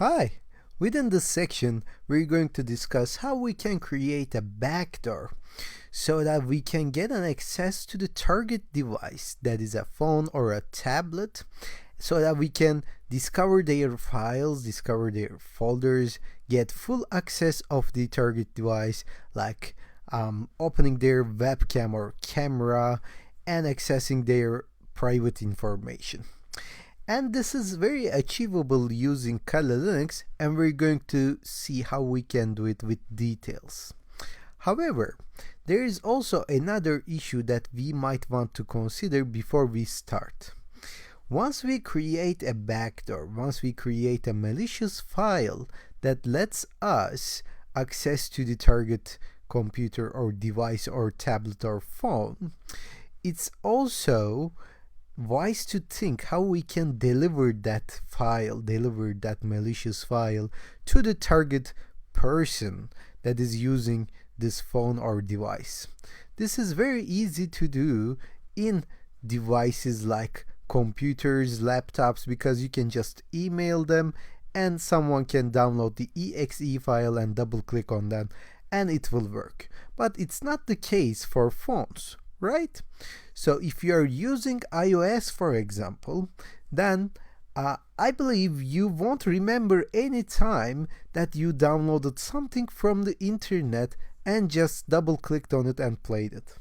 Hi! Within this section, we're going to discuss how we can create a backdoor so that we can get an access to the target device, that is a phone or a tablet, so that we can discover their files, discover their folders, get full access of the target device, like opening their webcam or camera and accessing their private information. And this is very achievable using Kali Linux, and we're going to see how we can do it with details. However, there is also another issue that we might want to consider before we start. Once we create a backdoor, once we create a malicious file that lets us access to the target computer or device or tablet or phone, it's also wise to think how we can deliver that malicious file to the target person that is using this phone or device. This is very easy to do in devices like computers, laptops, because you can just email them and someone can download the exe file and double click on them and it will work. But it's not the case for phones, right? So if you're using iOS, for example, then I believe you won't remember any time that you downloaded something from the internet and just double clicked on it and played it.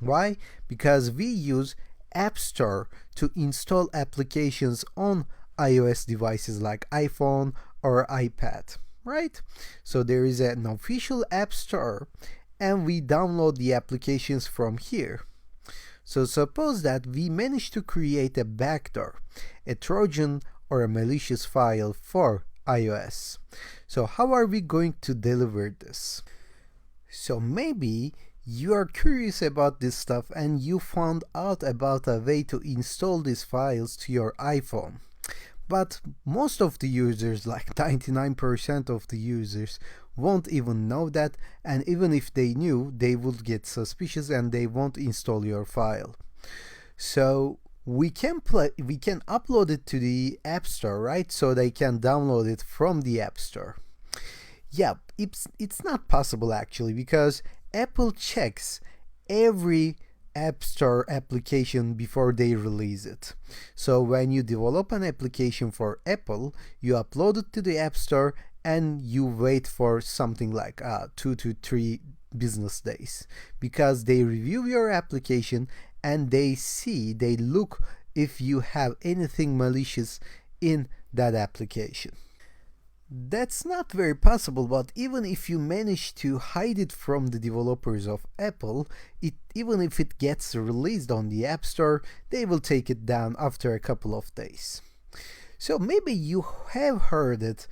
Why? Because we use App Store to install applications on iOS devices like iPhone or iPad, right? So there is an official App Store and we download the applications from here. So suppose that we manage to create a backdoor, a Trojan or a malicious file for iOS. So how are we going to deliver this? So maybe you are curious about this stuff and you found out about a way to install these files to your iPhone. But most of the users, like 99% of the users, won't even know that, and even if they knew, they would get suspicious and they won't install your file. So we can upload it to the App Store, right? So they can download it from the App Store. Yeah, it's not possible actually, because Apple checks every App Store application before they release it. So when you develop an application for Apple, you upload it to the App Store and you wait for something like 2 to 3 business days, because they review your application and they look if you have anything malicious in that application. That's not very possible, but even if you manage to hide it from the developers of Apple, even if it gets released on the App Store, they will take it down after a couple of days. So maybe you have heard it,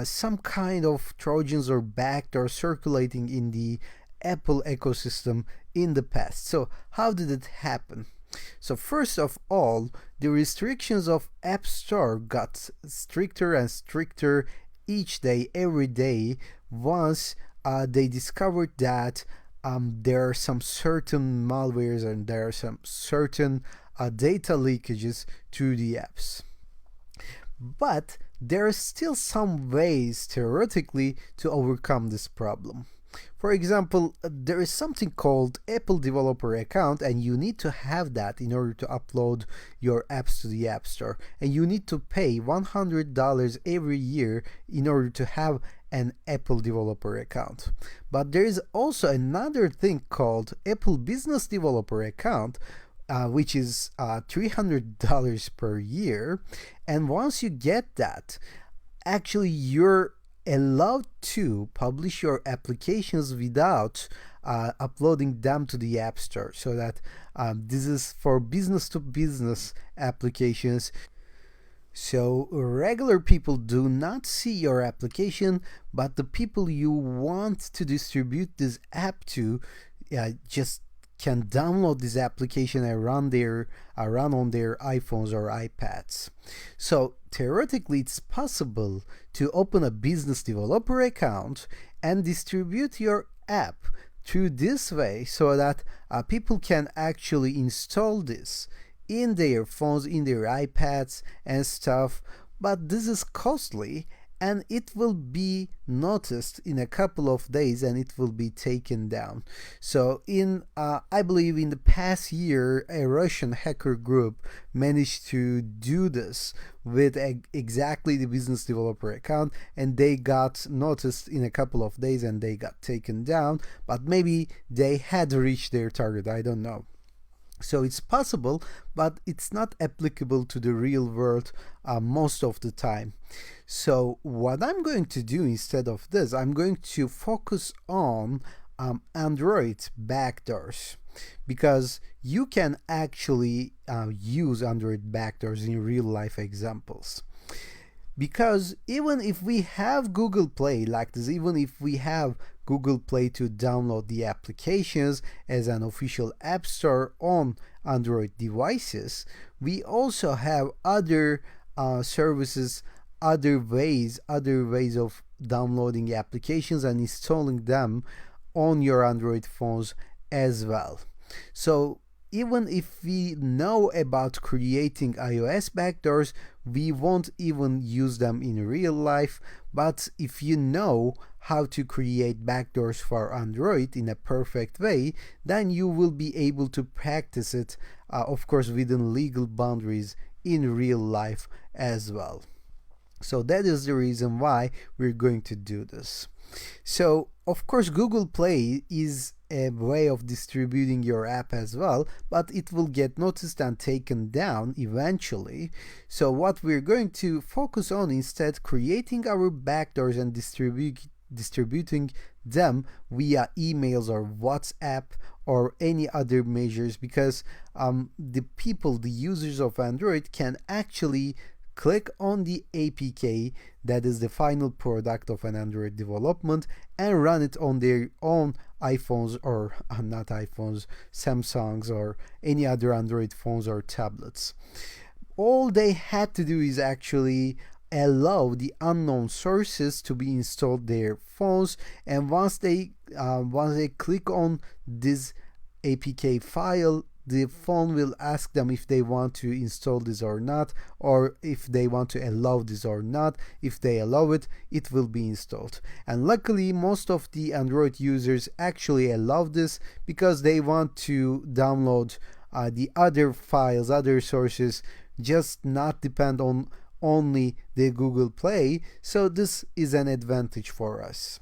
some kind of Trojans or backdoor circulating in the Apple ecosystem in the past. So how did it happen? So first of all, the restrictions of App Store got stricter and stricter each day, every day, once they discovered that there are some certain malwares and there are some certain data leakages to the apps. But there are still some ways, theoretically, to overcome this problem. For example, there is something called Apple Developer Account, and you need to have that in order to upload your apps to the App Store. And you need to pay $100 every year in order to have an Apple Developer Account. But there is also another thing called Apple Business Developer Account, which is $300 per year. And once you get that, actually you're allowed to publish your applications without uploading them to the App Store. So that this is for business to business applications. So regular people do not see your application, but the people you want to distribute this app to just can download this application and run on their iPhones or iPads. So theoretically, it's possible to open a business developer account and distribute your app through this way, so that people can actually install this in their phones, in their iPads and stuff. But this is costly and it will be noticed in a couple of days and it will be taken down. So I believe in the past year a Russian hacker group managed to do this with exactly the business developer account, and they got noticed in a couple of days and they got taken down, but maybe they had reached their target, I don't know. So it's possible, but it's not applicable to the real world most of the time. So what I'm going to do instead of this, I'm going to focus on Android backdoors, because you can actually use Android backdoors in real life examples. Because even if we have Google Play like this, even if we have Google Play to download the applications as an official app store on Android devices, we also have other services, other ways of downloading applications and installing them on your Android phones as well. So even if we know about creating iOS backdoors, we won't even use them in real life. But if you know how to create backdoors for Android in a perfect way, then you will be able to practice it, of course, within legal boundaries in real life as well. So that is the reason why we're going to do this. So of course Google Play is a way of distributing your app as well, but it will get noticed and taken down eventually. So what we're going to focus on instead, creating our backdoors and distributing them via emails or WhatsApp or any other measures, because the users of Android can actually click on the APK that is the final product of an Android development and run it on their own iPhones, or not iPhones, Samsungs or any other Android phones or tablets. All they had to do is actually allow the unknown sources to be installed their phones, and once they click on this APK file, the phone will ask them if they want to install this or not, or if they want to allow this or not. If they allow it, it will be installed. And luckily, most of the Android users actually allow this because they want to download the other files, other sources, just not depend on only the Google Play. So this is an advantage for us.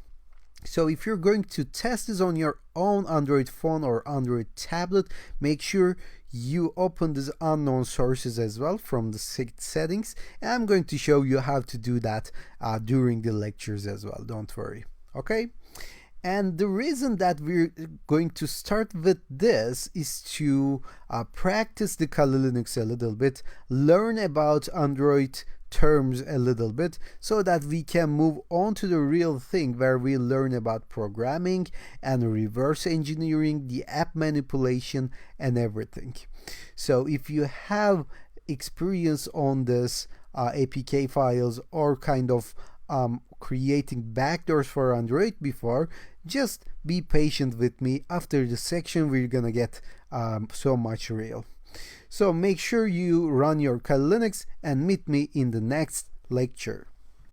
So if you're going to test this on your own Android phone or Android tablet, make sure you open these unknown sources as well from the settings, and I'm going to show you how to do that during the lectures as well, don't worry. Okay, and the reason that we're going to start with this is to practice the Kali Linux a little bit, learn about Android terms a little bit, so that we can move on to the real thing where we learn about programming and reverse engineering, the app manipulation and everything. So if you have experience on this APK files or kind of creating backdoors for Android before, just be patient with me. After the section we're gonna get so much real. So make sure you run your Kali Linux and meet me in the next lecture.